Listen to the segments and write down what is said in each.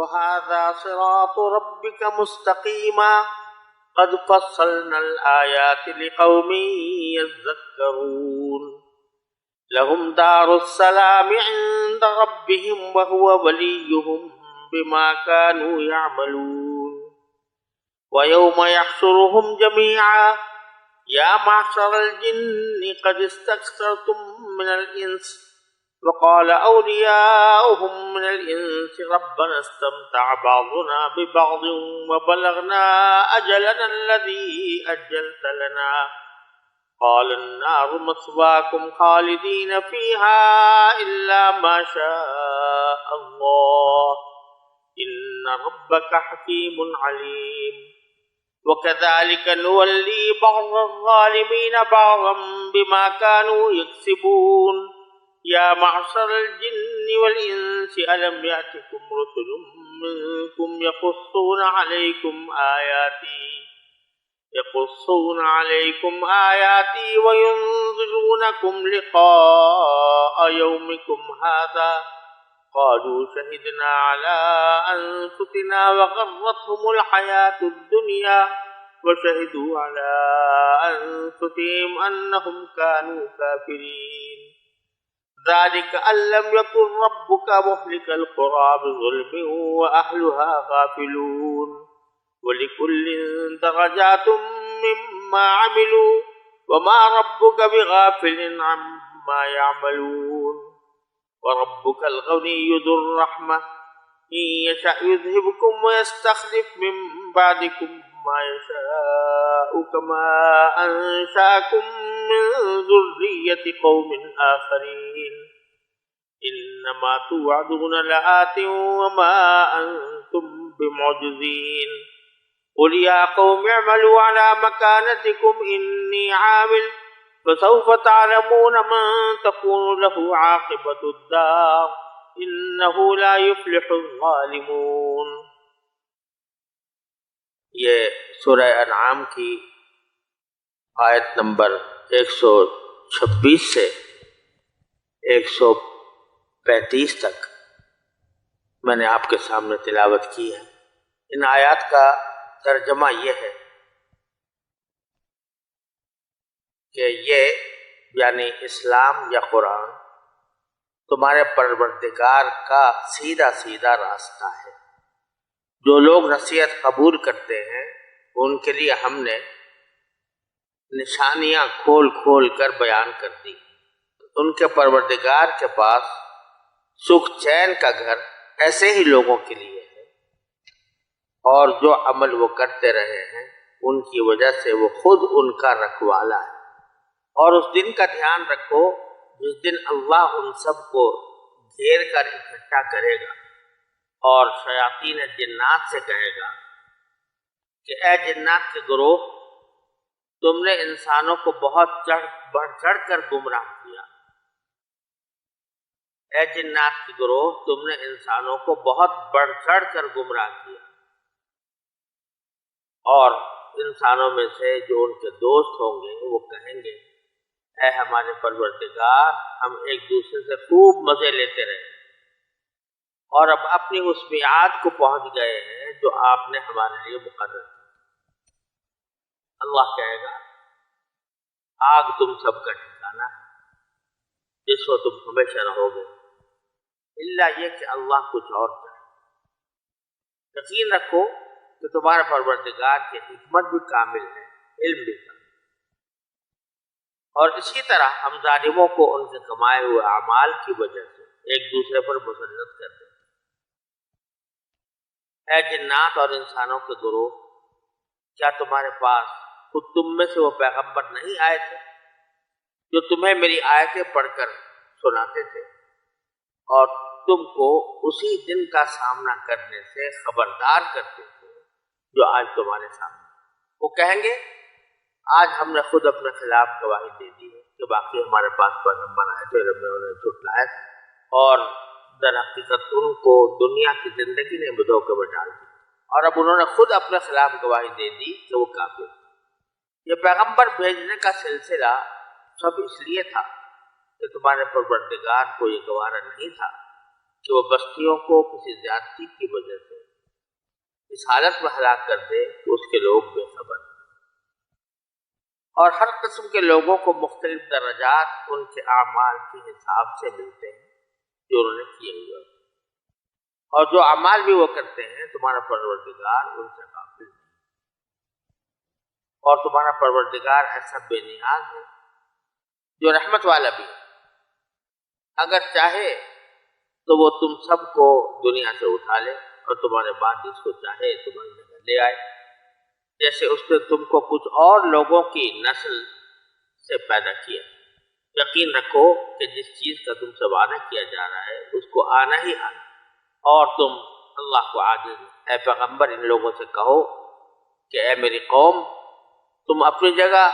وهذا صراط ربك مستقيما قد فصلنا الآيات لقوم يذكرون لهم دار السلام عند ربهم وهو وليهم بما كانوا يعملون ويوم يحشرهم جميعا يا معشر الجن قد استكثرتم من الإنس وقال أولياؤهم من الإنس ربنا استمتع بعضنا ببعض وبلغنا أجلنا الذي أجلت لنا قال النار مثواكم خالدين فيها إلا ما شاء الله إن ربك حكيم عليم وكذلك نولي بعض الظالمين بعضا بما كانوا يكسبون يا معشر الجن والإنس ألم يأتكم رسل منكم يقصون عليكم آياتي وينذرونكم لقاء يومكم هذا قالوا شهدنا على أنفسنا وغرتهم الحياة الدنيا وشهدوا على أنفسهم أنهم كانوا كافرين ذلك أن لم يكن ربك مهلك القرى بظلم وأهلها غافلون ولكل درجات مما عملوا وما ربك بغافل عما يعملون وربك الغني ذو الرحمة إن يشأ يذهبكم ويستخلف من بعدكم ما يشاء كما أنشأكم من ذرية قوم آخرين إنما توعدون لآت وما أنتم بمعجزين قل يا قوم اعملوا على مكانتكم إني عامل فسوف تعلمون من تكون له عاقبة الدار إنه لا يفلح الظالمون. یہ سورہ انعام کی آیت نمبر 126 سے 135 تک میں نے آپ کے سامنے تلاوت کی ہے. ان آیات کا ترجمہ یہ ہے کہ یہ یعنی اسلام یا قرآن تمہارے پروردگار کا سیدھا سیدھا راستہ ہے. جو لوگ نصیحت قبول کرتے ہیں ان کے لیے ہم نے نشانیاں کھول کھول کر بیان کر دی. ان کے پروردگار کے پاس سکھ چین کا گھر ایسے ہی لوگوں کے لیے ہے اور جو عمل وہ کرتے رہے ہیں ان کی وجہ سے وہ خود ان کا رکھوالا ہے. اور اس دن کا دھیان رکھو جس دن اللہ ان سب کو گھیر کر اکٹھا کرے گا اور شیاطین جنات سے کہے گا کہ اے جنات کے گروہ تم نے انسانوں کو بہت بڑھ چڑھ کر گمراہ کیا. اے جنات کے گروہ تم نے انسانوں کو بہت بڑھ چڑھ کر گمراہ کیا. اور انسانوں میں سے جو ان کے دوست ہوں گے وہ کہیں گے اے ہمارے پروردگار ہم ایک دوسرے سے خوب مزے لیتے رہے اور اب اپنی اس میعاد کو پہنچ گئے ہیں جو آپ نے ہمارے لیے مقرر کی. اللہ کہے گا آگ تم سب کا ٹھکانا ہے جس کو تم ہمیشہ رہو گے الا یہ کہ اللہ کچھ اور چاہے. یقین رکھو کہ تمہارے پروردگار کی حکمت بھی کامل ہے علم بھی کامل. اور اسی طرح ہم ظالموں کو ان کے کمائے ہوئے اعمال کی وجہ سے ایک دوسرے پر مسلط کر دیں. اے جنات اور انسانوں کے گروہ کیا تمہارے پاس خود تم میں سے وہ پیغمبر نہیں آئے تھے جو تمہیں میری آیتیں پڑھ کر سناتے تھے اور تم کو اسی دن کا سامنا کرنے سے خبردار کرتے تھے جو آج تمہارے سامنے. وہ کہیں گے آج ہم نے خود اپنے خلاف گواہی دے دی ہے کہ باقی ہمارے پاس پیغمبر آئے تھے رب نے انہیں جھٹلایا تھا اور در حقیقت ان کو دنیا کی زندگی نے دھوکے میں ڈال دی اور اب انہوں نے خود اپنے خلاف گواہی دے دی کہ وہ کافر. یہ پیغمبر بھیجنے کا سلسلہ سب اس لیے تھا کہ تمہارے پروردگار کو یہ گوارا نہیں تھا کہ وہ بستیوں کو کسی زیادتی کی وجہ سے اس حالت میں ہلاک کر دے کہ اس کے لوگ بے خبر، اور ہر قسم کے لوگوں کو مختلف درجات ان کے اعمال کے حساب سے ملتے ہیں جو انہوں نے کیے ہوئے ہوتے ہیں، اور جو اعمال بھی وہ کرتے ہیں تمہارا پروردگار ان سے غافل نہیں، اور تمہارا پروردگار ایسا بے نیاز ہے جو رحمت والا بھی ہے، اگر چاہے تو وہ تم سب کو دنیا سے اٹھا لے اور تمہارے بعد جس کو چاہے تمہاری جگہ لے آئے، جیسے اس نے تم کو کچھ اور لوگوں کی نسل سے پیدا کیا۔ یقین رکھو کہ جس چیز کا تم سے وعدہ کیا جا رہا ہے اس کو آنا ہی آنا، اور تم اللہ کو عاجز، اے پیغمبر ان لوگوں سے کہو کہ اے میری قوم، تم اپنی جگہ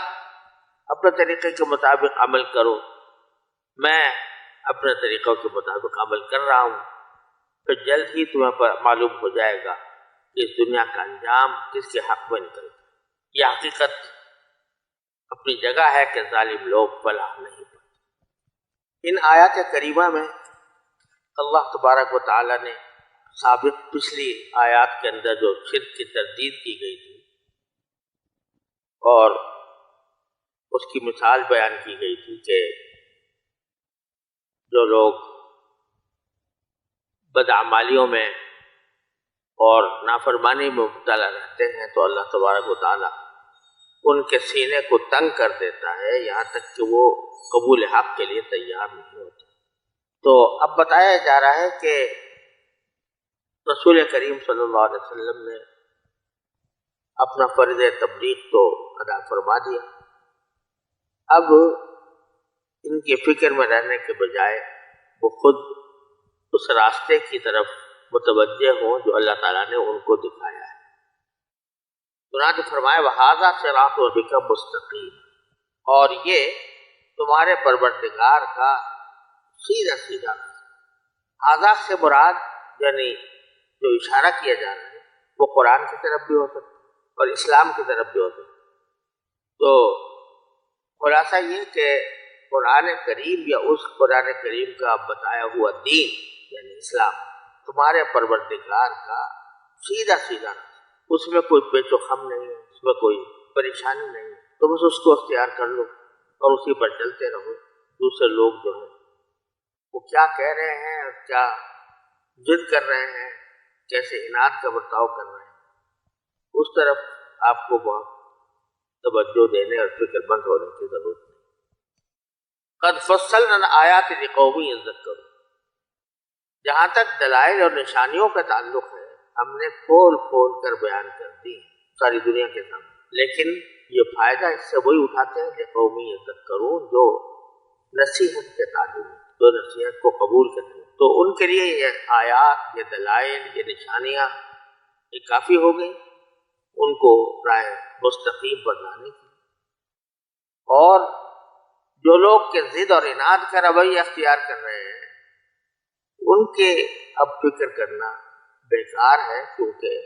اپنے طریقے کے مطابق عمل کرو، میں اپنے طریقوں کے مطابق عمل کر رہا ہوں، پھر جلد ہی تمہیں معلوم ہو جائے گا کہ اس دنیا کا انجام کس کے حق میں نکلتا ہے۔ یہ حقیقت اپنی جگہ ہے کہ ظالم لوگ فلاح نہیں پاتے۔ ان آیات کریمہ میں اللہ تبارک و تعالی نے سابق پچھلی آیات کے اندر جو شرک کی تردید کی گئی تھی اور اس کی مثال بیان کی گئی تھی کہ جو لوگ بدعمالیوں میں اور نافرمانی میں مبتلا رہتے ہیں تو اللہ تبارک و تعالیٰ ان کے سینے کو تنگ کر دیتا ہے یہاں تک کہ وہ قبول حق کے لیے تیار نہیں ہوتے۔ تو اب بتایا جا رہا ہے کہ رسول کریم صلی اللہ علیہ وسلم نے اپنا فرض تبلیغ تو ادا فرما دیا، اب ان کی فکر میں رہنے کے بجائے وہ خود اس راستے کی طرف متوجہ ہوں جو اللہ تعالیٰ نے ان کو دکھایا ہے۔ چنانچہ فرمایا وَهَذَا صِرَاطُ رَبِّكَ مُسْتَقِيمٌ، اور یہ تمہارے پروردگار کا سیدھا سیدھا ہاذا سے مراد یعنی جو اشارہ کیا جا رہا ہے وہ قرآن کی طرف بھی ہو سکتا ہے اور اسلام کی طرف بھی ہو سکتا ہے۔ تو خلاصہ یہ کہ قرآن کریم یا اس قرآن کریم کا بتایا ہوا دین یعنی اسلام تمہارے پروردگار کا سیدھا سیدھا، اس میں کوئی پیچ و خم نہیں ہے، اس میں کوئی پریشانی نہیں ہے، تو بس اس کو اختیار کر لو اور اسی پر چلتے رہو۔ دوسرے لوگ جو ہیں وہ کیا کہہ رہے ہیں اور کیا ضد کر رہے ہیں، کیسے عناد کا برتاؤ کر رہے ہیں، اس طرف آپ کو بہت توجہ دینے اور فکر مند ہونے کی ضرورت ہے۔ قد فصلنا الآیات لقوم یذکرون، جہاں تک دلائل اور نشانیوں کا تعلق ہے ہم نے کھول کھول کر بیان کر دی ساری دنیا کے سامنے، لیکن یہ فائدہ اس سے وہی اٹھاتے ہیں لقوم یذکرون جو نصیحت کے طالب ہیں، جو نصیحت کو قبول کرتے ہیں، تو ان کے لیے یہ آیات، یہ دلائل، یہ نشانیاں یہ کافی ہو گئی ان کو رائے مستقیم پر لانے کی۔ اور جو لوگ کے ضد اور عناد کا رویہ اختیار کر رہے ہیں ان کے اب فکر کرنا بیکار ہے، کیونکہ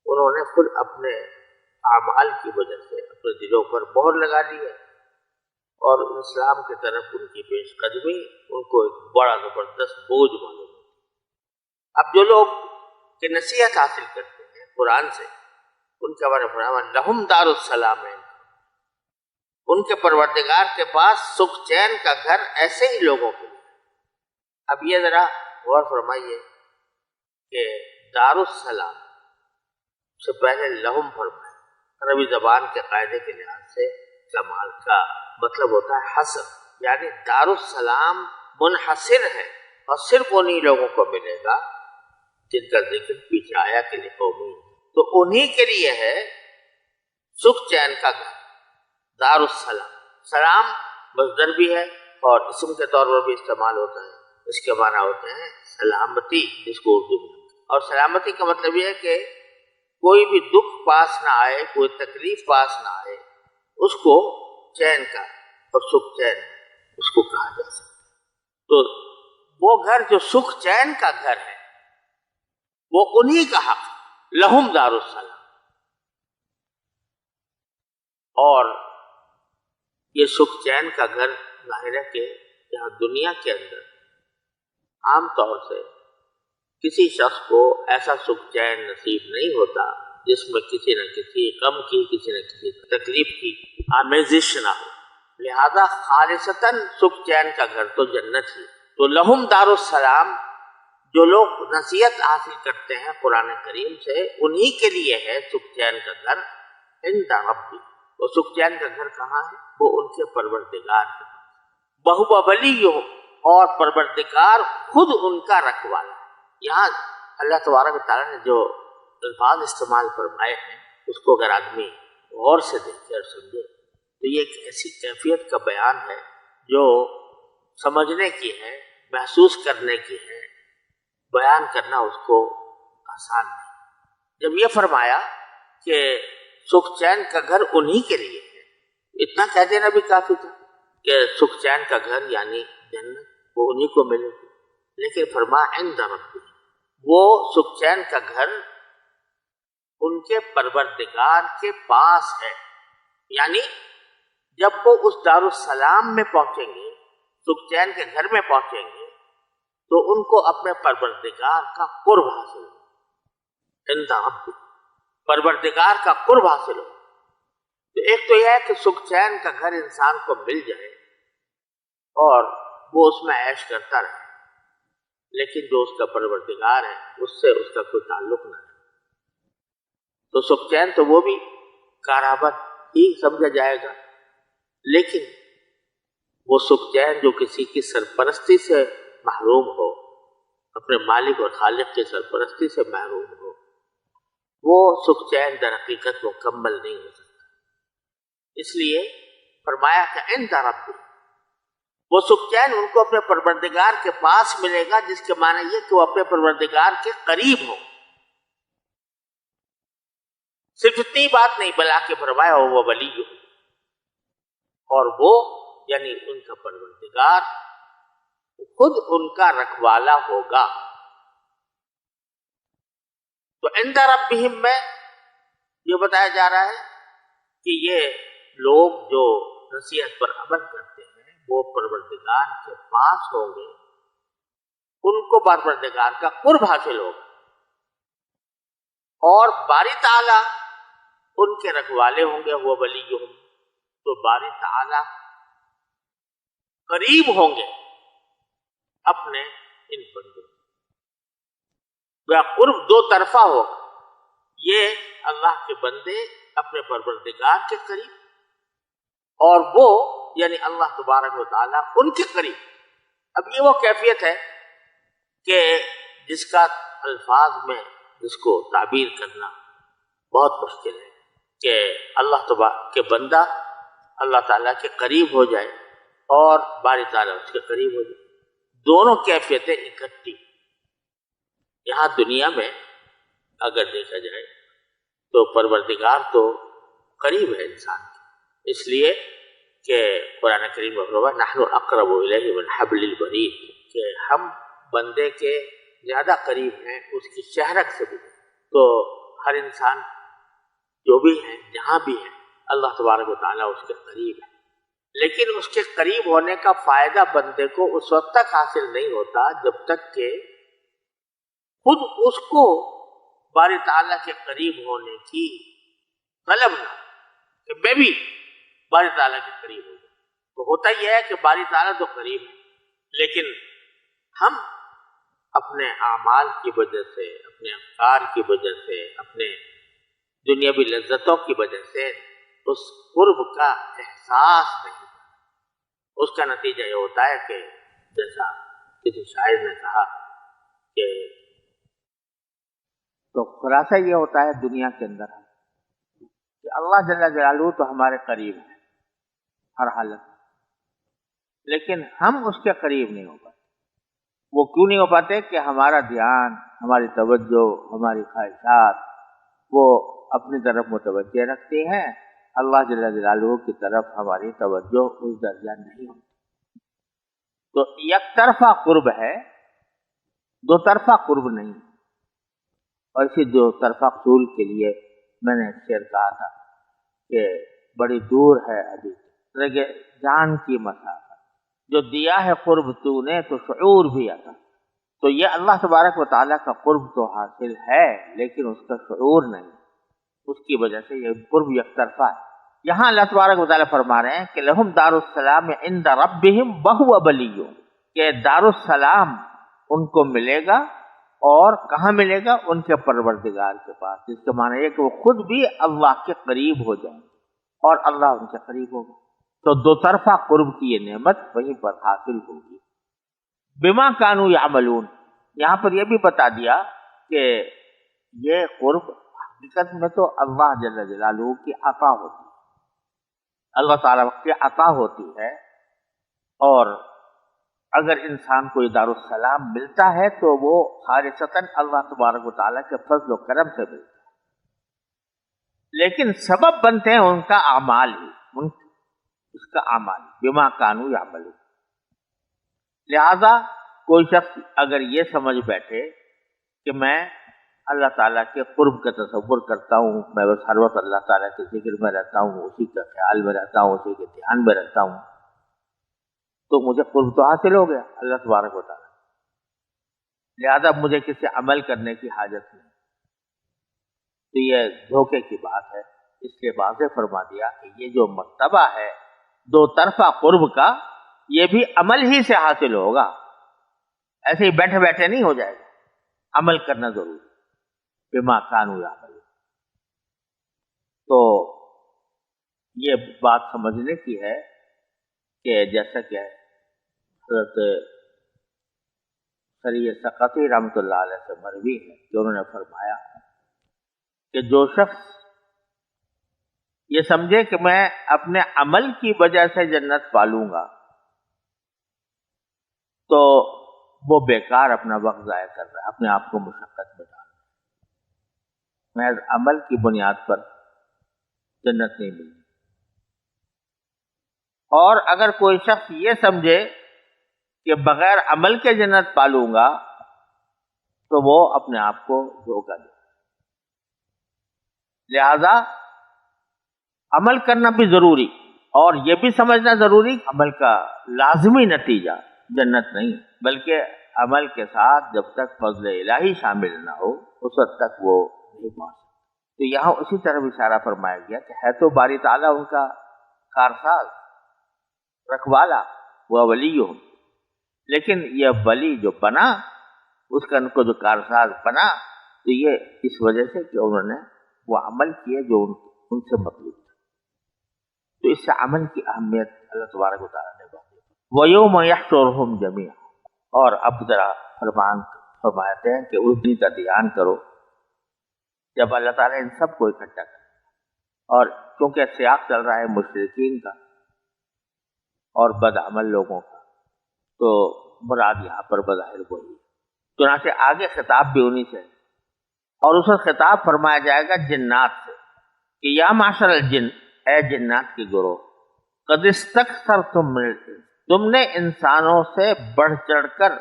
انہوں نے خود اپنے اعمال کی وجہ سے اپنے دلوں پر مہر لگا لی ہے، اور اسلام کی طرف ان کی پیش قدمی ان کو ایک بڑا زبردست بوجھ معلوم ہے۔ اب جو لوگ کہ نصیحت حاصل کرتے ہیں قرآن سے ان کے بارے میں فرمایا لہم دار السلام، ان کے پروردگار کے پاس سکھ چین کا گھر ایسے ہی لوگوں کے لیے۔ اب یہ ذرا غور فرمائیے کہ دار السلام سے پہلے لہم فرمایا، عربی زبان کے قاعدے کے لحاظ سے کمال کا مطلب ہوتا ہے حصر، یعنی دار السلام منحصر ہے اور صرف انہی لوگوں کو ملے گا جن کا ذکر پیچھے آیا کہ لقومی، تو انہی کے لیے ہے سکھ چین کا گھر دار السلام۔ سلام مصدر بھی ہے اور اسم کے طور پر بھی استعمال ہوتا ہے، اس کے معنی ہوتے ہیں سلامتی، جس کو اردو میں، اور سلامتی کا مطلب یہ ہے کہ کوئی بھی دکھ پاس نہ آئے، کوئی تکلیف پاس نہ آئے، اس کو چین کا اور سکھ چین اس کو کہا جا سکتا ہے۔ تو وہ گھر جو سکھ چین کا گھر ہے وہ انہی کا حق ہے، لہم دار السلام۔ اور یہ سکھ چین کا گھر ظاہر ہے کہ یہاں دنیا کے اندر عام طور سے کسی شخص کو ایسا سکھ چین نصیب نہیں ہوتا جس میں کسی نہ کسی غم کی، کسی نہ کسی تکلیف کی آمیزش نہ ہو. لہذا خالصتاً سکھ چین کا گھر تو جنت ہی. تو لہم دار السلام، جو لوگ نصیحت حاصل کرتے ہیں قرآن کریم سے، انہی کے لیے ہے سکھ چین کا گھر عند ربی. وہ سکھ چین کا گھر کہاں ہے؟ وہ ان کے پروردگار کے پاس. وہو ولیہم، اور پروردگار خود ان کا رکھوالا. یہاں اللہ تبارک و تعالیٰ نے جو الفاظ استعمال فرمائے ہیں اس کو اگر آدمی غور سے دیکھے اور سمجھے تو یہ ایک ایسی کیفیت کا بیان ہے جو سمجھنے کی ہے، محسوس کرنے کی ہے. بیان کرنا اس کو آسان نہیں. جب یہ فرمایا کہ سکھ چین کا گھر انہی کے لیے ہے، اتنا کہہ دینا بھی کافی تھا کہ سکھ چین کا گھر یعنی جنت وہ انہی کو ملے گی. لیکن فرمایا عند ربی، وہ سکھ چین کا گھر ان کے پروردگار کے پاس ہے. یعنی جب وہ اس دارالسلام میں پہنچیں گے، سکھ چین کے گھر میں پہنچیں گے، تو ان کو اپنے پروردگار کا قرب حاصل ہو. عند ربی، پروردگار کا قرب حاصل ہو. تو ایک تو یہ ہے کہ سکھ چین کا گھر انسان کو مل جائے اور وہ اس میں عیش کرتا رہے، لیکن جو اس کا پروردگار ہے اس سے اس کا کوئی تعلق نہ ہے. تو سکھ چین تو وہ بھی کارآمد ہی سمجھا جائے گا، لیکن وہ سکھ چین جو کسی کی سرپرستی سے محروم ہو، اپنے مالک اور خالق کی سرپرستی سے محروم ہو، وہ سکھ چین در حقیقت مکمل نہیں ہو سکتا. اس لیے فرمایا کہ عند ربی، وہ سکھ چین ان کو اپنے پروردگار کے پاس ملے گا، جس کے معنی یہ کہ وہ اپنے پروردگار کے قریب ہو. صرف اتنی بات نہیں بلکہ فرمایا وہ ولی، اور وہ یعنی ان کا پروردگار خود ان کا رکھوالا ہوگا. تو عند ربہم میں یہ بتایا جا رہا ہے کہ یہ لوگ جو نصیحت پر عمل کرتے ہیں وہ پروردگار کے پاس ہوں گے، ان کو پروردگار کا قرب حاصل ہوگا، اور باری تعالیٰ ان کے رکھوالے ہوں گے. وہ ولیہم، تو باری تعالیٰ قریب ہوں گے اپنے ان بندوں. قرب دو طرفہ ہوگا، یہ اللہ کے بندے اپنے پروردگار کے قریب، اور وہ یعنی اللہ تبارک و تعالیٰ ان کے قریب. اب یہ وہ کیفیت ہے کہ جس کا الفاظ میں جس کو تعبیر کرنا بہت مشکل ہے کہ اللہ تبارک کے بندہ اللہ تعالیٰ کے قریب ہو جائے اور باری تعالیٰ اس کے قریب ہو جائے. دونوں کیفیتیں اکٹھی یہاں دنیا میں اگر دیکھا جائے تو پروردگار تو قریب ہے انسان کے، اس لیے کہ قرآن کریم میں فرمایا نحن اقرب الیہ من حبل الورید، کہ ہم بندے کے زیادہ قریب ہیں اس کی شہرک سے بھی. تو ہر انسان جو بھی ہے جہاں بھی ہے اللہ تبارک و تعالیٰ اس کے قریب ہے، لیکن اس کے قریب ہونے کا فائدہ بندے کو اس وقت تک حاصل نہیں ہوتا جب تک کہ خود اس کو باری تعالیٰ کے قریب ہونے کی طلب نہ، کہ میں بھی باری تعالیٰ کے قریب ہوں. تو ہوتا یہ ہے کہ باری تعالیٰ تو قریب ہے، لیکن ہم اپنے اعمال کی وجہ سے، اپنے افکار کی وجہ سے، اپنے دنیاوی لذتوں کی وجہ سے اس قرب کا احساس نہیں. اس کا نتیجہ یہ ہوتا ہے کہ جیسا کسی شاعر نے کہا کہ تو خلاصہ یہ ہوتا ہے دنیا کے اندر کہ اللہ جل جلالہ تو ہمارے قریب ہے ہر حالت میں، لیکن ہم اس کے قریب نہیں ہو پاتے. وہ کیوں نہیں ہو پاتے؟ کہ ہمارا دھیان، ہماری توجہ، ہماری خواہشات وہ اپنی طرف متوجہ رکھتے ہیں، اللہ جل جلالہ کی طرف ہماری توجہ اس درجہ نہیں ہوتی. تو یک طرفہ قرب ہے، دو طرفہ قرب نہیں. اور اسی دو طرفہ حصول کے لیے میں نے شعر کہا تھا کہ بڑی دور ہے ابھی جان کی مسافت، جو دیا ہے قرب تو نے تو شعور بھی آتا. تو یہ اللہ تبارک و تعالیٰ کا قرب تو حاصل ہے، لیکن اس کا شعور نہیں، اس کی وجہ سے یہ قرب یک طرفہ ہے۔ یہاں اللہ تبارک و تعالیٰ فرما رہے ہیں کہ لہم دار السلام عند ربہم وہو ولی، کہ دار السلام ان کو ملے گا، اور کہاں ملے گا؟ ان کے پروردگار کے پاس، جس کا معنی ہے کہ وہ خود بھی اللہ کے قریب ہو جائیں اور اللہ ان کے قریب ہوگا۔ تو دو طرفہ قرب کی یہ نعمت وہیں پر حاصل ہوگی۔ بما کانوا یعملون، یہاں پر یہ بھی بتا دیا کہ یہ قرب حقیقت میں تو اللہ جل جلالہ کی عطا ہوتی ہے، اللہ تعالیٰ کی عطا ہوتی ہے، اور اگر انسان کو یہ دارالسلام ملتا ہے تو وہ خالصتاً اللہ تبارک و تعالیٰ کے فضل و کرم سے ملتا ہے، لیکن سبب بنتے ہیں ان کا اعمال ہی، اس کا اعمال بما کانوا یعملون۔ لہذا کوئی شخص اگر یہ سمجھ بیٹھے کہ میں اللہ تعالیٰ کے قرب کا تصور کرتا ہوں، میں بس ہر وقت اللہ تعالیٰ کے ذکر میں رہتا ہوں، اسی کا خیال میں رہتا ہوں، اسی کے دھیان میں رہتا ہوں، تو مجھے قرب تو حاصل ہو گیا اللہ تبارک و تعالیٰ، لہذا مجھے کسی عمل کرنے کی حاجت نہیں۔ تو یہ دھوکے کی بات ہے، اس لیے واضح فرما دیا کہ یہ جو مرتبہ ہے دو طرفہ قرب کا، یہ بھی عمل ہی سے حاصل ہوگا، ایسے ہی بیٹھے بیٹھے نہیں ہو جائے گا، عمل کرنا ضروری، بما کانوا یعملون۔ تو یہ بات سمجھنے کی ہے کہ جیسا کہ حضرت سری سقطی رحمۃ اللہ علیہ سے مروی ہے کہ انہوں نے فرمایا کہ جو شخص یہ سمجھے کہ میں اپنے عمل کی وجہ سے جنت پالوں گا، تو وہ بیکار اپنا وقت ضائع کر رہا ہے، اپنے آپ کو مشقت میں ڈال رہا ہے، محض عمل کی بنیاد پر جنت نہیں ملتی۔ اور اگر کوئی شخص یہ سمجھے کہ بغیر عمل کے جنت پالوں گا، تو وہ اپنے آپ کو دھوکہ دے۔ لہذا عمل کرنا بھی ضروری، اور یہ بھی سمجھنا ضروری کہ عمل کا لازمی نتیجہ جنت نہیں، بلکہ عمل کے ساتھ جب تک فضل الہی شامل نہ ہو اس وقت تک وہ نہیں پہنچ سکتا۔ تو یہاں اسی طرح اشارہ فرمایا گیا کہ ہے تو باری تعالیٰ ان کا کارساز، رکھوالا، وہ ولی ہو، لیکن یہ ولی جو بنا، اس کا ان کو جو کارساز بنا، تو یہ اس وجہ سے کہ انہوں نے وہ عمل کیے جو ان سے مطلوب تھا۔ تو اس سے عمل کی اہمیت اللہ تبارک و تعالیٰ نے بات کی۔ وَيَوْمَ يَحْشُرُهُمْ جَمِيعًا، اور اب ذرا فرماتے ہیں کہ اس دن کا دھیان کرو جب اللہ تعالیٰ ان سب کو اکٹھا کرے، اور کیونکہ سیاق چل رہا ہے مشرکین کا اور بد عمل لوگوں کا، تو مراد یہاں پر بظاہر وہی، چنانچہ آگے خطاب بھی انہی سے، اور اس وقت خطاب فرمایا جائے گا جنات سے کہ یا معشر الجن، اے جنات کی گروہ، قد استکثرتم من الانس، تم نے انسانوں سے بڑھ چڑھ کر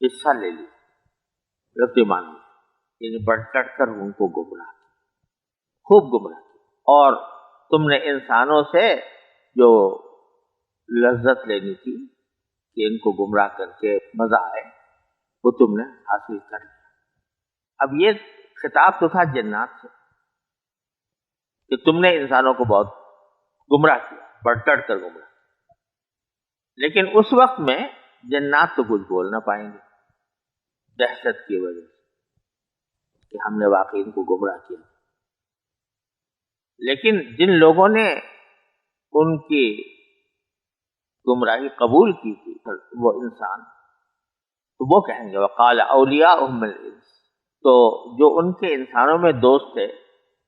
حصہ لے لیا، رفتمان، یعنی بڑھ چڑھ کر ان کو گمراہ، خوب گمراہ، اور تم نے انسانوں سے جو لذت لینی تھی کہ ان کو گمراہ کر کے مزہ آئے، وہ تم نے حاصل کر لیا۔ اب یہ خطاب تو تھا جنات سے کہ تم نے انسانوں کو بہت گمراہ کیا، بڑھ چڑھ کر گمراہ، لیکن اس وقت میں جنات تو کچھ بول نہ پائیں گے دہشت کی وجہ سے کہ ہم نے واقعی ان کو گمراہ کیا۔ لیکن جن لوگوں نے ان کی گمراہی قبول کی تھی وہ انسان، تو وہ کہیں گے وقال اولیاؤہم من الانس، تو جو ان کے انسانوں میں دوست تھے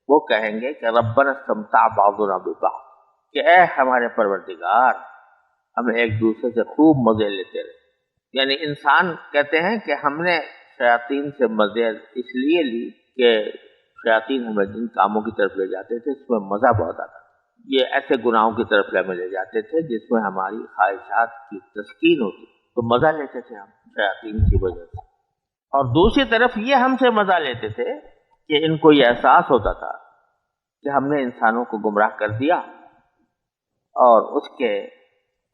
وہ کہیں گے کہ ربنا استمتع بعضنا ببعض، کہ اے ہمارے پروردگار ہم ایک دوسرے سے خوب مزے لیتے رہے۔ یعنی انسان کہتے ہیں کہ ہم نے شیاطین سے مزے اس لیے لی کہ شیاطین ہمیں جن کاموں کی طرف لے جاتے تھے اس میں مزہ بہت آتا تھا، یہ ایسے گناہوں کی طرف ہمیں لے جاتے تھے جس میں ہماری خواہشات کی تسکین ہوتی، تو مزہ لیتے تھے ہم شیاطین کی وجہ سے۔ اور دوسری طرف یہ ہم سے مزہ لیتے تھے کہ ان کو یہ احساس ہوتا تھا کہ ہم نے انسانوں کو گمراہ کر دیا، اور اس کے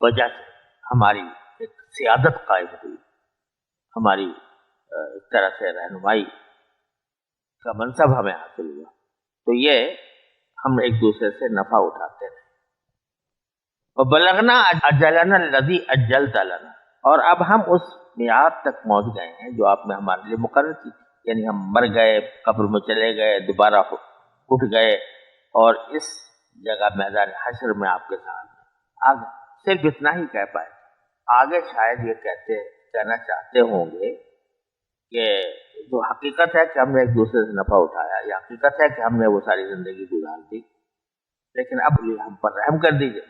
وجہ سے ہماری ایک سیادت قائم ہوئی، ہماری ایک طرح سے رہنمائی کا منصب ہمیں حاصل ہوا. تو یہ ہم ایک دوسرے سے نفع اٹھاتے رہے. وبلغنا اجلنا الذی اجلت لنا، اور اب ہم اس میعاد تک پہنچ گئے ہیں جو آپ نے ہمارے لیے مقرر کی تھی. یعنی ہم مر گئے، قبر میں چلے گئے، دوبارہ اٹھ گئے اور اس جگہ میدان حشر میں آپ کے ساتھ آ گئے. صرف اتنا ہی کہہ پائے. آگے شاید یہ کہنا چاہتے ہوں گے کہ جو حقیقت ہے کہ ہم نے ایک دوسرے سے نفع اٹھایا، یہ حقیقت ہے کہ ہم نے وہ ساری زندگی گزار دی، لیکن اب یہ ہم پر رحم کر دیجیے،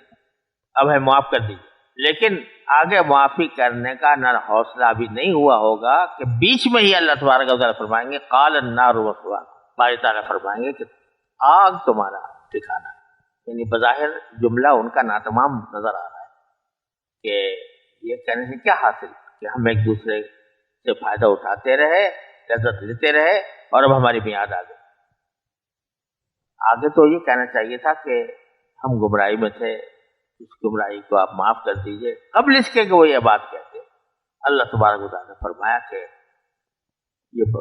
اب ہمیں معاف کر دیجیے. لیکن آگے معافی کرنے کا نہ حوصلہ ابھی نہیں ہوا ہوگا کہ بیچ میں ہی اللہ تبارک و تعالیٰ فرمائیں گے قال النار مثواکم، باری تعالیٰ فرمائیں گے کہ آگ تمہارا ٹھکانہ ہے. یعنی بظاہر جملہ ان کا ناتمام نظر آ رہا ہے کہ یہ کہنے سے کیا حاصل کہ ہم ایک دوسرے سے فائدہ اٹھاتے رہے، لذت لیتے رہے، اور اب ہماری میعاد آ گئی. آگے تو یہ کہنا چاہیے تھا کہ ہم گمراہی میں تھے، اس گمراہی کو آپ معاف کر دیجئے. قبل اس کے کہ وہ یہ بات کہتے، اللہ تبارک و تعالیٰ نے فرمایا کہ یہ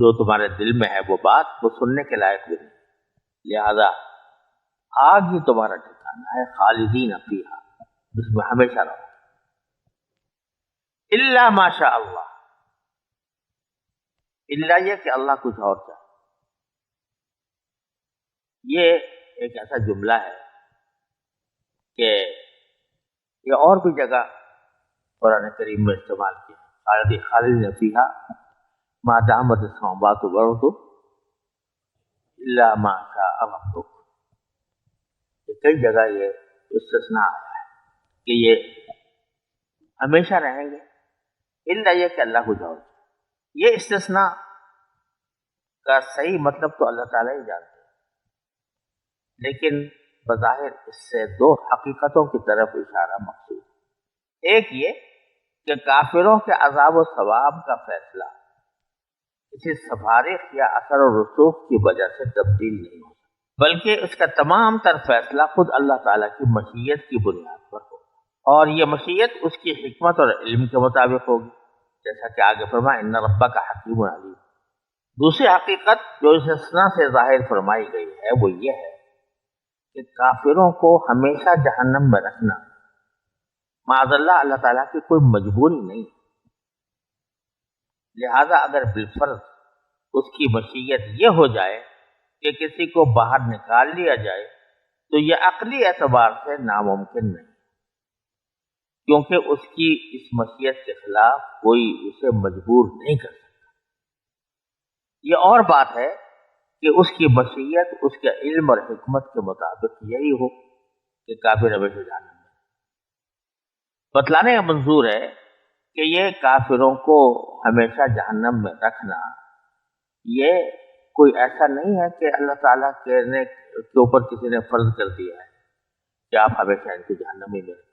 جو تمہارے دل میں ہے وہ بات وہ سننے کے لائق بھی نہیں، لہذا آگ ہی تمہارا ٹھکانہ ہے، خالدین فیہا، جس میں ہمیشہ رہو. الا ما شاء اللہ، الا یہ کہ اللہ کچھ اور چاہے. یہ ایک ایسا جملہ ہے کہ یہ اور بھی جگہ قرآن کریم میں استعمال کیا. خالدین فیہا ما دامت السماوات والارض الا ما شاء ربک. کئی جگہ یہ استثناء آیا ہے کہ یہ ہمیشہ رہیں گے، الا یہ کہ اللہ کچھ اور. یہ استثناء کا صحیح مطلب تو اللہ تعالیٰ ہی جانتے ہیں، لیکن بظاہر اس سے دو حقیقتوں کی طرف اشارہ مقصود. ایک یہ کہ کافروں کے عذاب و ثواب کا فیصلہ کسی سفارش یا اثر و رسوخ کی وجہ سے تبدیل نہیں ہوتا، بلکہ اس کا تمام تر فیصلہ خود اللہ تعالیٰ کی مشیت کی بنیاد پر ہوگا، اور یہ مشیت اس کی حکمت اور علم کے مطابق ہوگی، جیسا کہ آگے فرمایا ان ربک حکیم علیم. دوسری حقیقت جو اس استثناء سے ظاہر فرمائی گئی ہے وہ یہ ہے کہ کافروں کو ہمیشہ جہنم میں رکھنا معاذ اللہ تعالیٰ کی کوئی مجبوری نہیں. لہذا اگر بالفرض اس کی مشیت یہ ہو جائے کہ کسی کو باہر نکال لیا جائے تو یہ عقلی اعتبار سے ناممکن نہیں، کیونکہ اس کی اس مشیت کے خلاف کوئی اسے مجبور نہیں کر سکتا. یہ اور بات ہے کہ اس کی مشیت اس کے علم اور حکمت کے مطابق یہی ہو کہ کافر ہمیشہ جہنم میں. بتلانے کا منظور ہے کہ یہ کافروں کو ہمیشہ جہنم میں رکھنا یہ کوئی ایسا نہیں ہے کہ اللہ تعالیٰ کے اوپر کسی نے فرض کر دیا ہے کہ آپ ہمیشہ ان کو جہنم میں رکھیں گے.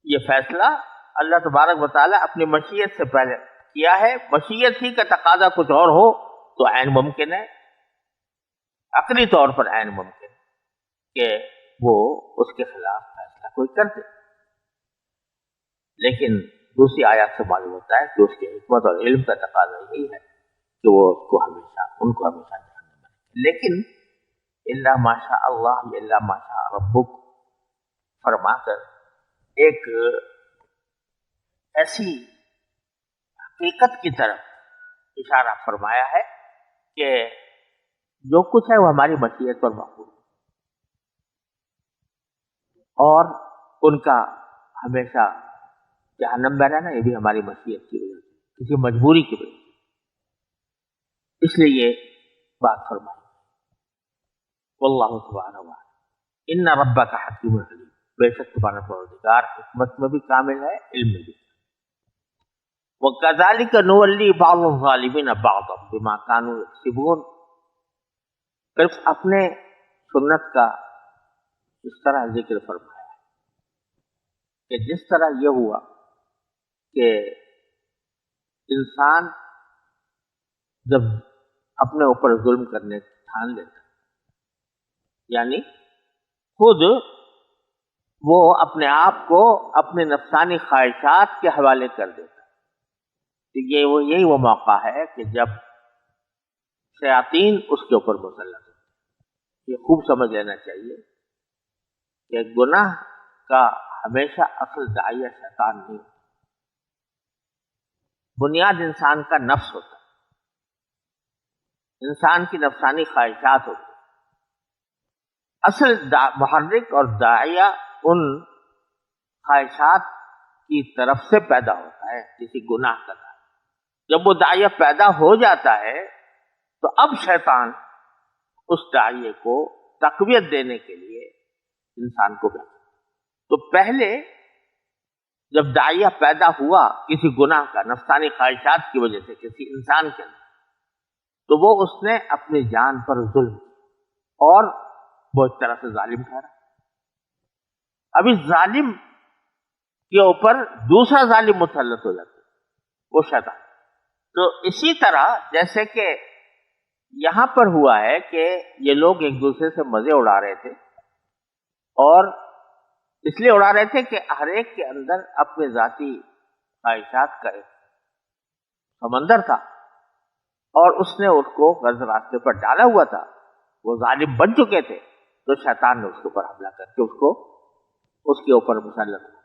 یہ فیصلہ اللہ تبارک و تعالیٰ اپنی مشیت سے پہلے کیا ہے. مشیت ہی کا تقاضا کچھ اور ہو تو عین ممکن ہے، عقلی طور پر عین ممکن کہ وہ اس کے خلاف فیصلہ کوئی کر دے. لیکن دوسری آیات سے معلوم ہوتا ہے کہ اس کی حکمت اور علم کا تقاضا یہی ہے کہ وہ ان کو ہمیشہ جہنم میں رکھے. لیکن الا ما شاء اللہ، الا ما شاء ربک فرما کر ایک ایسی حقیقت کی طرف اشارہ فرمایا ہے کہ جو کچھ ہے وہ ہماری مشیت پر محفوظ ہے، اور ان کا ہمیشہ جہنم میں رہنا یہ بھی ہماری مشیت کی وجہ سے، کسی مجبوری کی وجہ سے. اس لیے یہ بات فرمائی. واللہ سبحانہ وتعالی ان ربک حکیم علیم، بے شک تمہارا پروردگار حکمت میں بھی کامل ہے، علم میں بھی. وَكَذَلِكَ نُوَلِّي بَعْضَ الظَّالِمِينَ بَعْضًا بِمَا كَانُوا يَكْسِبُونَ. پھر اپنے سنت کا اس طرح ذکر فرمایا کہ جس طرح یہ ہوا کہ انسان جب اپنے اوپر ظلم کرنے ٹھان لیتا، یعنی خود وہ اپنے آپ کو اپنے نفسانی خواہشات کے حوالے کر دیتا ہے۔ تو یہی وہ موقع ہے کہ جب شیاطین اس کے اوپر مسلط ہوتے ہیں۔ یہ خوب سمجھ لینا چاہیے کہ گناہ کا ہمیشہ اصل داعیہ شیطان نہیں ہوتا، بنیاد انسان کا نفس ہوتا ہے، انسان کی نفسانی خواہشات ہوتی ہیں۔ اصل محرک اور داعیہ ان خواہشات کی طرف سے پیدا ہوتا ہے کسی گناہ کا داعیہ۔ جب وہ داعیہ پیدا ہو جاتا ہے تو اب شیطان اس داعیے کو تقویت دینے کے لیے انسان کو بھیجتا ہے۔ تو پہلے جب داعیہ پیدا ہوا کسی گناہ کا نفسانی خواہشات کی وجہ سے کسی انسان کے اندر، تو وہ اس نے اپنی جان پر ظلم کیا اور وہ ایک طرح سے ظالم ٹھہرا۔ اب اس ظالم کے اوپر دوسرا ظالم مسلط ہو جاتا ہے، وہ شیطان۔ تو اسی طرح جیسے کہ یہاں پر ہوا ہے کہ یہ لوگ ایک دوسرے سے مزے اڑا رہے تھے، اور اس لیے اڑا رہے تھے کہ ہر ایک کے اندر اپنے ذاتی خواہشات کا ایک سمندر تھا، اور اس نے اس کو غلط راستے پر ڈالا ہوا تھا، وہ ظالم بن چکے تھے، تو شیطان نے اس کے اوپر حملہ کر کے اس کے اوپر مسلط ہوا۔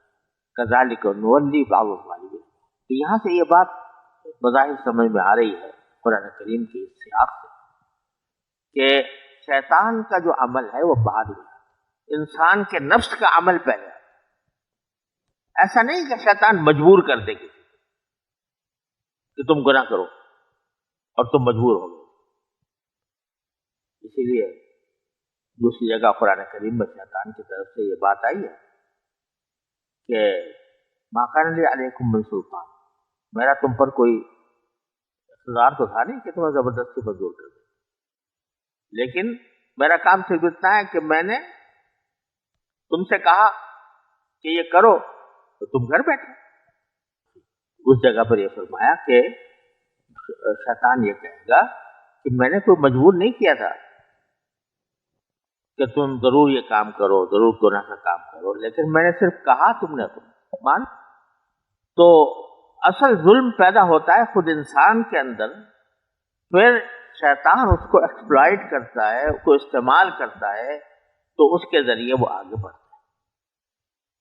کذالک نولی بعض الظالمین۔ تو یہاں سے یہ بات بظاہر سمجھ میں آ رہی ہے قرآن کریم کی اس سیاق سے کہ شیطان کا جو عمل ہے وہ بعد میں، انسان کے نفس کا عمل پہلے آتا ہے۔ ایسا نہیں کہ شیطان مجبور کر دے کسی کہ تم گناہ کرو اور تم مجبور ہو گئے۔ اسی لیے دوسری جگہ قرآن کریم میں شیطان کی طرف سے یہ بات آئی ہے کہ ما کان لی علیکم من سلطان، میرا تم پر کوئی اقتدار تو تھا نہیں کہ تمہیں زبردستی پر دور کر دے، لیکن میرا کام صرف اتنا ہے کہ میں نے تم سے کہا کہ یہ کرو تو تم گھر بیٹھے۔ اس جگہ پر یہ فرمایا کہ شیطان یہ کہے گا کہ میں نے کوئی مجبور نہیں کیا تھا کہ تم ضرور یہ کام کرو، ضرور گناہ کا کام کرو، لیکن میں نے صرف کہا، تم نے مان۔ تو اصل ظلم پیدا ہوتا ہے خود انسان کے اندر، پھر شیطان اس کو ایکسپلائٹ کرتا ہے، اس کو استعمال کرتا ہے، تو اس کے ذریعے وہ آگے بڑھتا ہے۔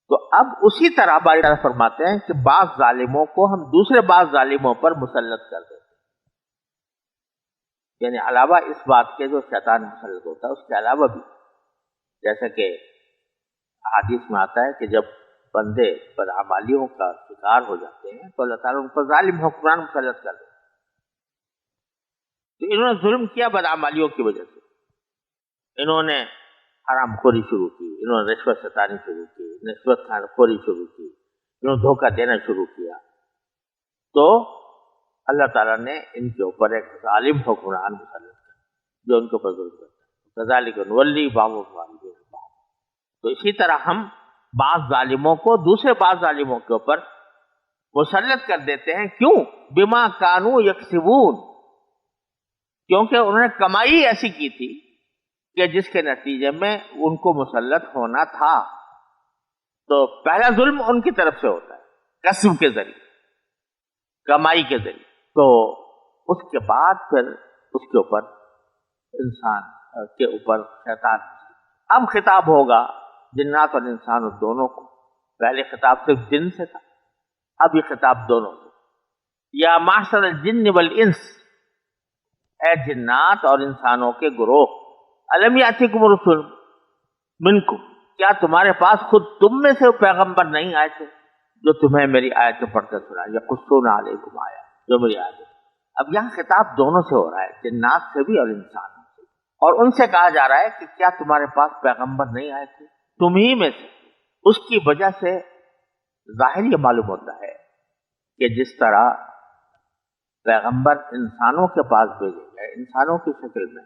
تو اب اسی طرح باری تعالیٰ فرماتے ہیں کہ بعض ظالموں کو ہم دوسرے بعض ظالموں پر مسلط کر دیتے ہیں، یعنی علاوہ اس بات کے جو شیطان مسلط ہوتا ہے اس کے علاوہ بھی، جیسا کہ حدیث میں آتا ہے کہ جب بندے بدعمالیوں کا شکار ہو جاتے ہیں تو اللہ تعالیٰ ان پر ظالم حکمران مسلط کر دیتے ہیں۔ تو انہوں نے ظلم کیا بدعمالیوں کی وجہ سے، انہوں نے حرام خوری شروع کی، انہوں نے رشوت ستانی شروع کی، نسبت خوری شروع کی، انہوں نے دھوکہ دینا شروع کیا، تو اللہ تعالیٰ نے ان کے اوپر ایک ظالم حکمران مسلط کیا جو ان کے اوپر ظلم کرتا ہے۔ کذالک نولی بعض الظالمین بعض۔ تو اسی طرح ہم بعض ظالموں کو دوسرے بعض ظالموں کے اوپر مسلط کر دیتے ہیں۔ کیوں؟ بما کانوا یکسبون، کیونکہ انہوں نے کمائی ایسی کی تھی کہ جس کے نتیجے میں ان کو مسلط ہونا تھا۔ تو پہلا ظلم ان کی طرف سے ہوتا ہے کسب کے ذریعے، کمائی کے ذریعے، تو اس کے بعد پھر اس کے اوپر انسان کے اوپر شیطان۔ اب خطاب ہوگا جنات اور انسان دونوں کو، پہلے خطاب صرف جن سے تھا، اب یہ خطاب دونوں سے۔ یا معشر الجن والانس، اے جنات اور انسانوں کے گروہ، الم یاتکم رسل منکم، کیا تمہارے پاس خود تم میں سے پیغمبر نہیں آئے تھے جو تمہیں میری آیتیں پڑھ کر سنائیں، یقصون علیکم آیا، جو میری آیتیں۔ اب یہاں خطاب دونوں سے ہو رہا ہے، جنات سے بھی اور انسانوں سے، اور ان سے کہا جا رہا ہے کہ کیا تمہارے پاس پیغمبر نہیں آئے تھے تم ہی میں سے۔ اس کی وجہ سے ظاہر یہ معلوم ہوتا ہے کہ جس طرح پیغمبر انسانوں کے پاس بھیجے گئے انسانوں کی شکل میں،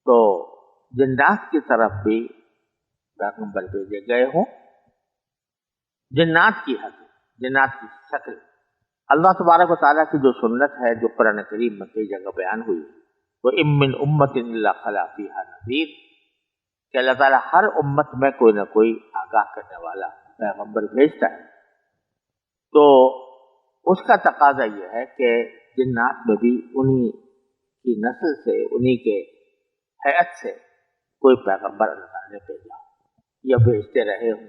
تو جنات کی طرف بھی پیغمبر بھیجے گئے ہوں جنات کی حد، جنات کی شکل۔ اللہ تبارک و تعالیٰ کی جو سنت ہے جو قرآن کریم میں کئی جگہ بیان ہوئی ہے، وہ ام من امت الا خلا فیہا نذیر، کہ اللہ تعالیٰ ہر امت میں کوئی نہ کوئی آگاہ کرنے والا پیغمبر بھیجتا ہے، تو اس کا تقاضا یہ ہے کہ جنات میں بھی انہی کی نسل سے، انہی کے حیات سے کوئی پیغمبر اللہ تعالیٰ نے بھیجا یا بھیجتے رہے ہوں۔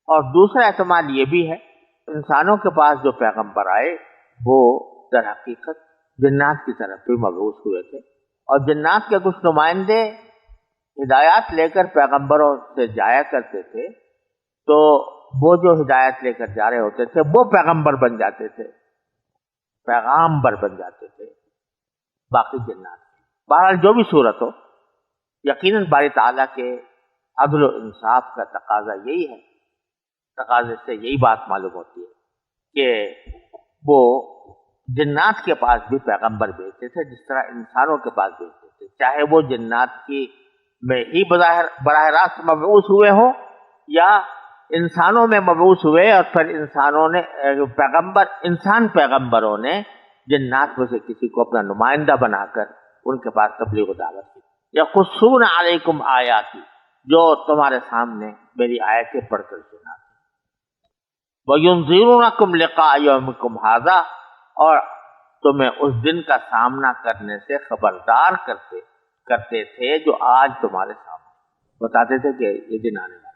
اور دوسرا احتمال یہ بھی ہے انسانوں کے پاس جو پیغمبر آئے وہ در حقیقت جنات کی طرف بھی مبعوث ہوئے تھے، اور جنات کے کچھ نمائندے ہدایات لے کر پیغمبروں سے جایا کرتے تھے، تو وہ جو ہدایت لے کر جا رہے ہوتے تھے وہ پیغمبر بن جاتے تھے، پیغامبر بن جاتے تھے باقی جنات۔ بہرحال جو بھی صورت ہو، یقیناً باری تعالیٰ کے عدل و انصاف کا تقاضا یہی ہے، تقاضے سے یہی بات معلوم ہوتی ہے کہ وہ جنات کے پاس بھی پیغمبر بھیجتے تھے جس طرح انسانوں کے پاس بھیجتے تھے، چاہے وہ جنات کی میں ہی براہ راست مبعوث ہوئے ہوں یا انسانوں میں مبعوث ہوئے، اور پھر انسانوں نے پیغمبروں نے جنات میں سے کسی کو اپنا نمائندہ بنا کر ان کے پاس تبلیغ و دعوت کی۔ یقصون علیکم آیاتی، جو تمہارے سامنے میری آیتیں پڑھ کر سناتے، وَيُنذِرُونَكُمْ لِقَاءَ يَوْمِكُمْ هَذَا، اور تمہیں اس دن کا سامنا کرنے سے خبردار کرتے تھے جو آج تمہارے سامنے، بتاتے تھے کہ یہ دن آنے والا۔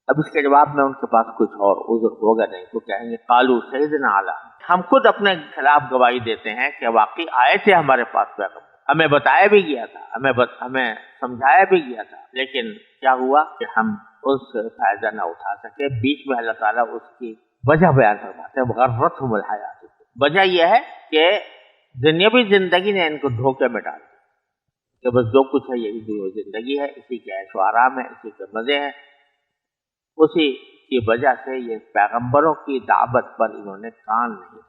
اب اس کے جواب میں ان کے پاس کچھ اور عذر ہوگا نہیں، تو کہیں گے قالوا شہدنا علی، ہم خود اپنے خلاف گواہی دیتے ہیں کہ واقعی آئے تھے ہمارے پاس پیغمبر، ہمیں بتایا بھی گیا تھا، ہمیں سمجھایا بھی گیا تھا، لیکن کیا ہوا کہ ہم اس سے فائدہ نہ اٹھا سکے۔ بیچ میں اللہ تعالیٰ اس کی وجہ بیان فرماتے ہیں، غرتھم الحیات، وجہ یہ ہے کہ دنیاوی زندگی نے ان کو دھوکے میں ڈال دیا کہ بس جو کچھ ہے یہی دنیاوی زندگی ہے، اسی کے عیش و آرام ہے، اسی کے مزے ہیں، اسی کی وجہ سے یہ پیغمبروں کی دعوت پر انہوں نے کان نہیں دیا۔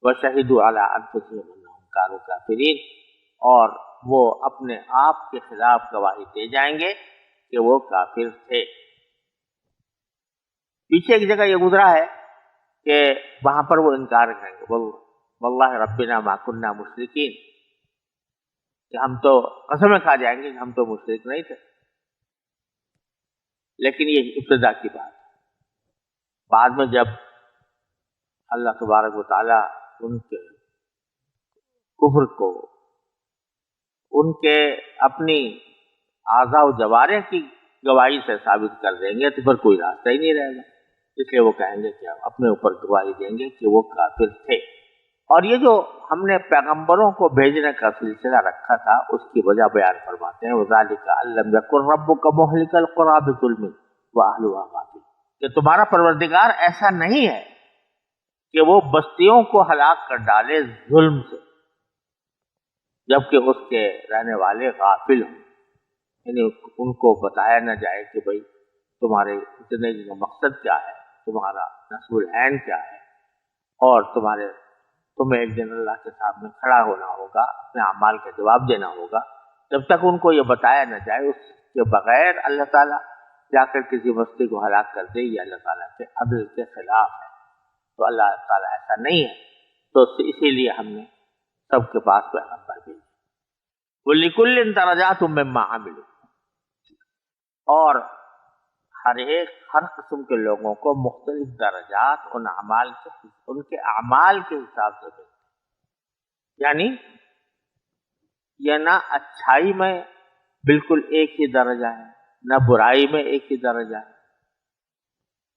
وَشَهِدُوا عَلَىٰ أَنفُسِهِمْ أَنَّهُمْ كَانُوا كَافِرِينَ، اور وہ اپنے آپ کے خلاف گواہی دے جائیں گے کہ وہ کافر تھے۔ پیچھے ایک جگہ یہ گزرا ہے کہ وہاں پر وہ انکار کریں گے، واللہ ربنا ما كنا مشرکین، کہ ہم تو قسمیں کھا جائیں گے کہ ہم تو مشرک نہیں تھے۔ لیکن یہ ابتدا کی بات ہے، بعد میں جب اللہ تبارک و تعالیٰ ان کے کفر کو ان کے اپنی اعضاء و جوارح کی گواہی سے ثابت کر دیں گے تو پھر کوئی راستہ ہی نہیں رہے گا، اس لیے وہ کہیں گے کہ اپنے اوپر گواہی دیں گے کہ وہ کافر تھے۔ اور یہ جو ہم نے پیغمبروں کو بھیجنے کا سلسلہ رکھا تھا اس کی وجہ بیان فرماتے ہیں، وَذَلِكَ أَن لَّمْ يَكُن رَّبُّكَ مُهْلِكَ الْقُرَىٰ بِظُلْمٍ وَأَهْلُهَا غَافِلُونَ، کہ تمہارا پروردگار ایسا نہیں ہے کہ وہ بستیوں کو ہلاک کر ڈالے ظلم سے جبکہ اس کے رہنے والے غافل ہوں، یعنی ان کو بتایا نہ جائے کہ بھئی تمہارے زندگی کا مقصد کیا ہے، تمہارا نصب العین کیا ہے، اور تمہیں ایک دن اللہ کے سامنے کھڑا ہونا ہوگا، اپنے اعمال کا جواب دینا ہوگا۔ جب تک ان کو یہ بتایا نہ جائے اس کے بغیر اللہ تعالیٰ جا کر کسی بستی کو ہلاک کر دے، یہ اللہ تعالیٰ کے عدل کے خلاف ہے، تو اللہ تعالیٰ ایسا نہیں ہے، تو اسی لیے ہم نے سب کے پاس پیغمبر بھیجے۔ وَلِكُلٍّ دَرَجَاتٌ مِّمَّا عَمِلُوا، اور ہر قسم کے لوگوں کو مختلف درجات ان کے اعمال کے حساب سے ملتے ہیں، یعنی یہ نہ اچھائی میں بالکل ایک ہی درجہ ہے، نہ برائی میں ایک ہی درجہ ہے۔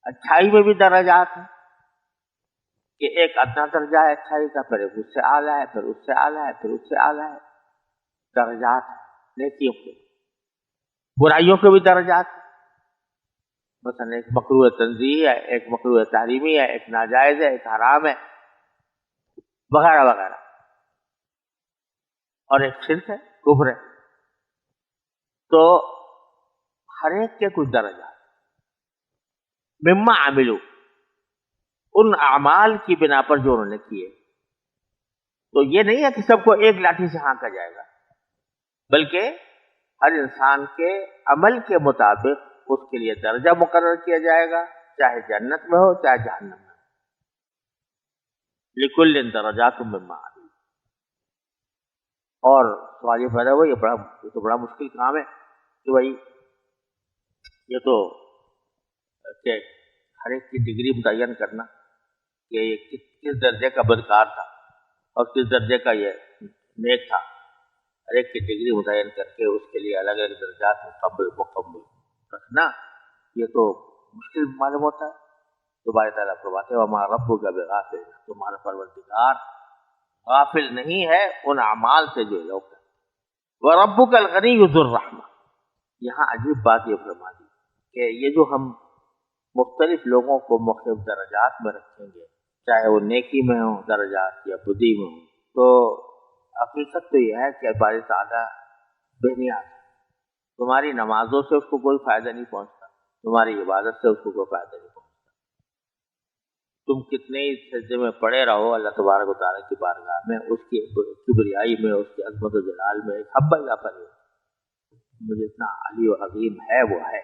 اچھائی میں بھی درجات ہیں کہ ایک ادنا درجہ ہے اچھائی کا، پھر اس سے اعلیٰ ہے، پھر اس سے اعلیٰ ہے، پھر اس سے اعلیٰ ہے، درجات ہیں نیکیوں کے۔ برائیوں کے بھی درجات ہیں، مثلا ایک مکروہ تنزیہی ہے، ایک مکروہ تحریمی ہے، ایک ناجائز ہے، ایک حرام ہے، وغیرہ وغیرہ، اور ایک شرک ہے، کفر ہے۔ تو ہر ایک کے کچھ درجات، مما عملو، ان اعمال کی بنا پر جو انہوں نے کیے۔ تو یہ نہیں ہے کہ سب کو ایک لاٹھی سے ہانکا جائے گا، بلکہ ہر انسان کے عمل کے مطابق اس کے لیے درجہ مقرر کیا جائے گا، چاہے جنت میں ہو چاہے جہنم میں ہو۔ لِكُلٍّ دَرَجَاتٌ مِّمَّا عَمِلُوا۔ اور سوال یہ پیدا ہوا، یہ تو بڑا مشکل کام ہے کہ بھائی یہ تو کہ ہر ایک کی ڈگری متعین کرنا کہ یہ کس درجے کا بدکار تھا اور کس درجے کا یہ نیک تھا، ہر ایک کی ڈگری متعین کر کے اس کے لیے الگ الگ درجات مکمل رکھنا، یہ تو مشکل معلوم ہوتا ہے۔ تو باری تعالیٰ فرماتے ہیں وَمَا رَبُّكَ بِغَافِلٍ، تمہارا پروردگار غافل نہیں ہے ان اعمال سے جو لوگ کرتے۔ وَرَبُّكَ الْغَنِيُّ ذُو الرَّحْمَةِ، یہاں عجیب بات یہ فرما دی کہ یہ جو ہم مختلف لوگوں کو مختلف درجات میں رکھیں گے، چاہے وہ نیکی میں ہوں درجات یا بدی میں ہوں، تو حقیقت تو یہ ہے کہ باری تعالیٰ بے نیاز ہے۔ تمہاری نمازوں سے اس کو کوئی فائدہ نہیں پہنچتا، تمہاری عبادت سے اس کو کوئی فائدہ نہیں پہنچتا، تم کتنے ہی سجدے میں پڑے رہو اللہ تبارک و تعالیٰ کی بارگاہ میں، اس کی کبریائی میں، اس کی عظمت و جلال میں ایک حبہ اضافہ نہیں ہوتا۔ مجھے اتنا علی و عظیم ہے وہ ہے،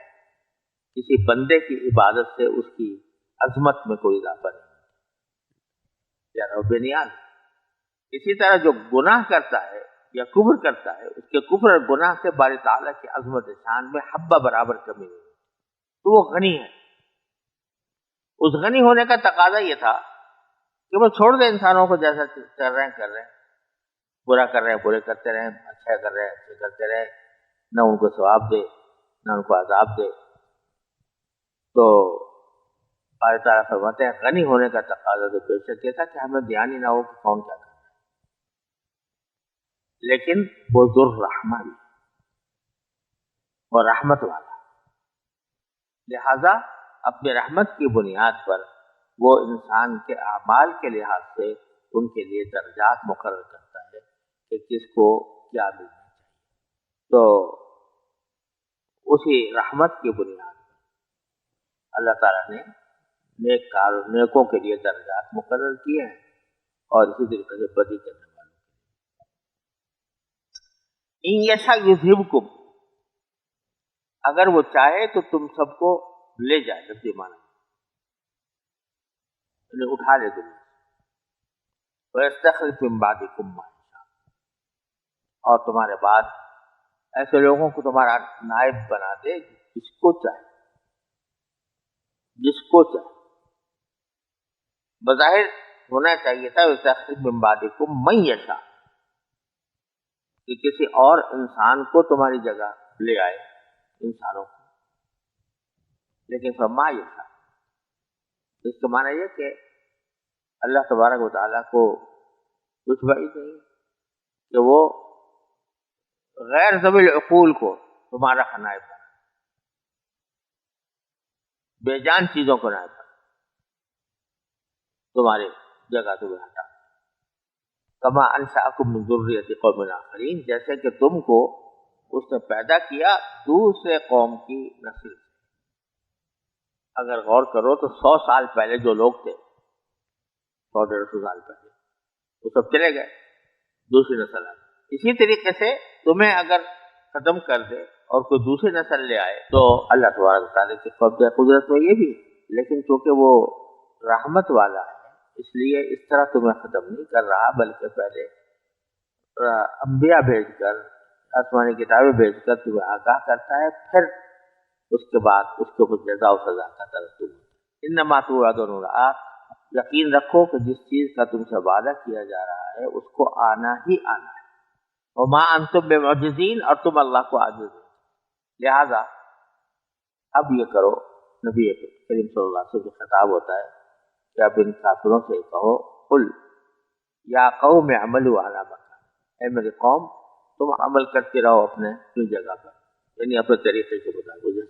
کسی بندے کی عبادت سے اس کی عظمت میں کوئی اضافہ نہیں ہوتا، یار وہ بے نیاز۔ اسی طرح جو گناہ کرتا ہے یا کفر کرتا ہے، اس کے کفر اور گناہ سے باری تعالیٰ کی عظمت شان میں حبہ برابر کمی نہیں ہوتی، تو وہ غنی ہے۔ اس غنی ہونے کا تقاضا یہ تھا کہ وہ چھوڑ دے انسانوں کو جیسا کر رہے ہیں، برا کر رہے ہیں برے کرتے رہیں، اچھا کر رہے ہیں اچھے کرتے رہے، نہ ان کو ثواب دے نہ ان کو عذاب دے۔ تو اللہ تعالیٰ فرماتے ہیں غنی ہونے کا تقاضا تو بے شک یہ تھا کہ ہمیں دھیان ہی نہ ہو کہ کون کیا کرتا ہے، لیکن وہ ذو الرحمہ بھی اور رحمت والا، لہذا اپنے رحمت کی بنیاد پر وہ انسان کے اعمال کے لحاظ سے ان کے لیے درجات مقرر کرتا ہے کہ کس کو کیا ملنا چاہیے۔ تو اسی رحمت کی بنیاد پر اللہ تعالیٰ نے نیکوں کے لیے درجات مقرر کیے ہیں، اور اسی طریقے سے بدی کرنے والوں ان یشاء یذہبکم، اگر وہ چاہے تو تم سب کو لے جائے، لفظی معنی یعنی اٹھا لے دنیا سے، وَيَسْتَخْلِفْ مِن بَعْدِكُم مَّا يَشَاءُ، اور تمہارے بعد ایسے لوگوں کو تمہارا نائب بنا دے جس کو چاہے، جس کو چاہے۔ بظاہر ہونا چاہیے تھا وَيَسْتَخْلِفْ مِن بَعْدِكُم مَّن يَشَاءُ، کہ کسی اور انسان کو تمہاری جگہ لے آئے انسانوں کو، لیکن فما یشاء، اس کا معنی یہ کہ اللہ تبارک و تعالیٰ کو کچھ بعید نہیں کہ وہ غیر ذوی العقول کو تمہارا نائب بنا، بے جان چیزوں کو نائب بنا، تمہاری جگہ تمہیں ہٹا، کما انشأکم من ذریۃ قوم آخرین، جیسے کہ تم کو اس نے پیدا کیا دوسرے قوم کی نسل سے۔ اگر غور کرو تو 100 سال پہلے جو لوگ تھے، 100-150 سال پہلے، وہ سب چلے گئے، دوسری نسل آ گئی۔ اسی طریقے سے تمہیں اگر ختم کر دے اور کوئی دوسری نسل لے آئے تو اللہ تبارک تعالیٰ کی قبضہ قدرت میں یہ بھی، لیکن چونکہ وہ رحمت والا ہے اس لیے اس طرح تمہیں ختم نہیں کر رہا، بلکہ پہلے انبیاء بھیج کر، آسمانی کتابیں بھیج کر تمہیں آگاہ کرتا ہے، پھر اس کے بعد اس کے اوپر جزا و سزا کا ترتب ہوتا ہے۔ انما توعدون لآت، یقین رکھو کہ جس چیز کا تم سے وعدہ کیا جا رہا ہے اس کو آنا ہی آنا ہے، وما انتم بمعجزین، اور تم اللہ کو عاجز نہیں۔ لہذا اب یہ کرو، نبی کریم صلی اللہ علیہ وسلم سے خطاب ہوتا ہے کہ اب ان کافروں سے کہو قل یا قوم اعملوا علی مکانتکم، اے میری قوم تم عمل کرتے رہو اپنی جگہ پر، یعنی اپنے طریقے کے مطابق۔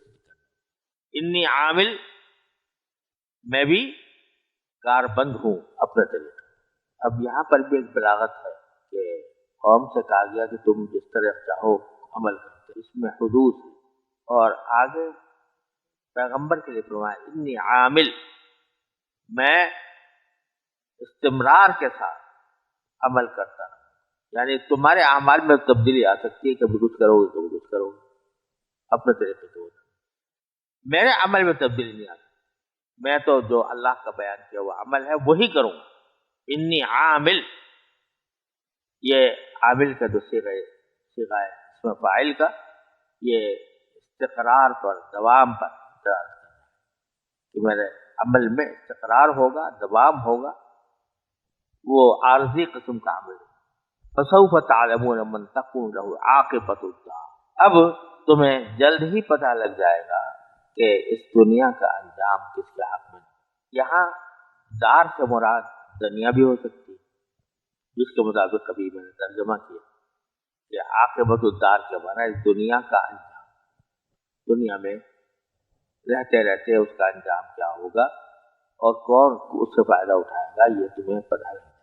انی عامل، میں بھی کاربند ہوں اپنے طریقے۔ اب یہاں پر بھی ایک بلاغت ہے کہ قوم سے کہا گیا کہ تم جس طرح چاہو عمل کرتے، اس میں حدود ہے، اور آگے پیغمبر کے لیے فرمایا انی عامل، میں استمرار کے ساتھ عمل کرتا ہوں، یعنی تمہارے اعمال میں تبدیلی آ سکتی ہے، کبھی کچھ کرو گے کبھی کچھ کرو گے، اپنے طریقے سے ہوتا ہے، میرے عمل میں تبدیلی نہیں آتی، میں تو جو اللہ کا بیان کیا وہ عمل ہے وہی کروں گا۔ انی عامل، یہ عامل کا جو صیغہ ہے اس میں فاعل کا، یہ استقرار پر، دوام پر کہ میرے عمل میں استقرار ہوگا، دوام ہوگا، وہ عارضی قسم کا عمل ہے۔ فسوف تعلمون من تکون لہ عاقبۃ الدار، اب تمہیں جلد ہی پتہ لگ جائے گا کہ اس دنیا کا انجام کس کے حق میں۔ یہاں دار سے مراد دنیا بھی ہو سکتی ہے، جس کے مطابق کبھی میں نے ترجمہ کیا کہ عاقبۃ الدار کے معنی اس دنیا کا انجام، دنیا میں رہتے رہتے اس کا انجام کیا ہوگا اور کون اس سے فائدہ اٹھائے گا، یہ تمہیں پتہ لگ جائے گا۔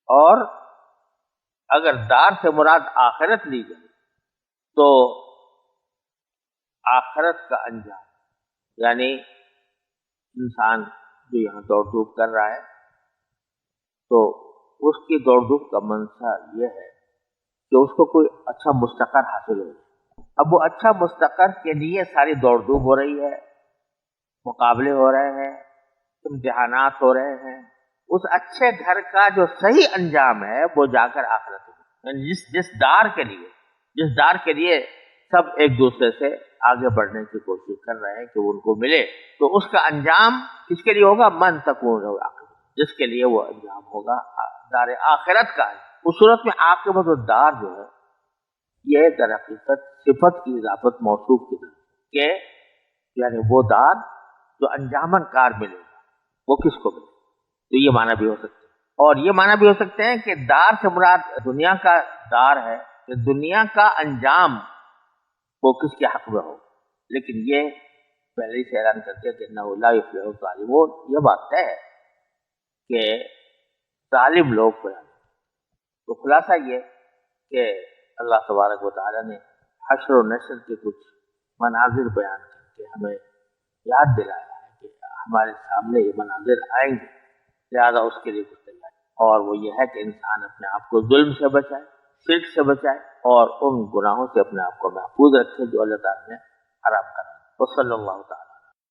اور اگر دار سے مراد آخرت لی جائے تو آخرت کا انجام، یعنی انسان جو یہاں دوڑ دھوپ کر رہا ہے تو اس کی دوڑ دھوپ کا منشا یہ ہے کہ اس کو کوئی اچھا مستقر حاصل ہو جائے۔ اب وہ اچھا مستقر کے لیے ساری دوڑ دھوپ ہو رہی ہے، مقابلے ہو رہے ہیں، امتحانات ہو رہے ہیں۔ اس اچھے گھر کا جو صحیح انجام ہے وہ جا کر آخرت میں، یعنی جس دار کے لیے سب ایک دوسرے سے آگے بڑھنے کی کوشش کر رہے ہیں کہ ان کو ملے، تو اس کا انجام کس کے لیے ہوگا؟ من تکون لہ عاقبۃ، جس کے لیے وہ انجام ہوگا دار آخرت کا۔ اس صورت میں عاقبۃ الدار جو ہے یہ در حقیقت صفت کی اضافت موصوف کی طرف کہ یعنی وہ دار جو انجامن کار ملے گا وہ کس کو ملے، تو یہ معنی بھی ہو سکتا ہے۔ اور یہ معنی بھی ہو سکتے ہیں کہ دار سے مراد دنیا کا دار ہے کہ دنیا کا انجام وہ کس کے حق میں ہو، لیکن یہ پہلے ہی سے اعلان کر دیا کہ انہ لا یفلح الظالمون، یہ بات طے ہے کہ ظالم لوگ کو۔ تو خلاصہ یہ کہ اللہ تبارک و تعالیٰ نے حشر و نشر کے کچھ مناظر بیان کر کے ہمیں یاد دلایا ہے کہ ہمارے سامنے یہ مناظر آئیں گے، لہٰذا اس کے لیے کچھ تیاری، اور وہ یہ ہے کہ انسان اپنے آپ کو ظلم سے بچائے، شرک سے بچائے، اور ان گناہوں سے اپنے آپ کو محفوظ رکھے جو اللہ تعالیٰ نے حرام کرا۔ وصلی اللہ تعالیٰ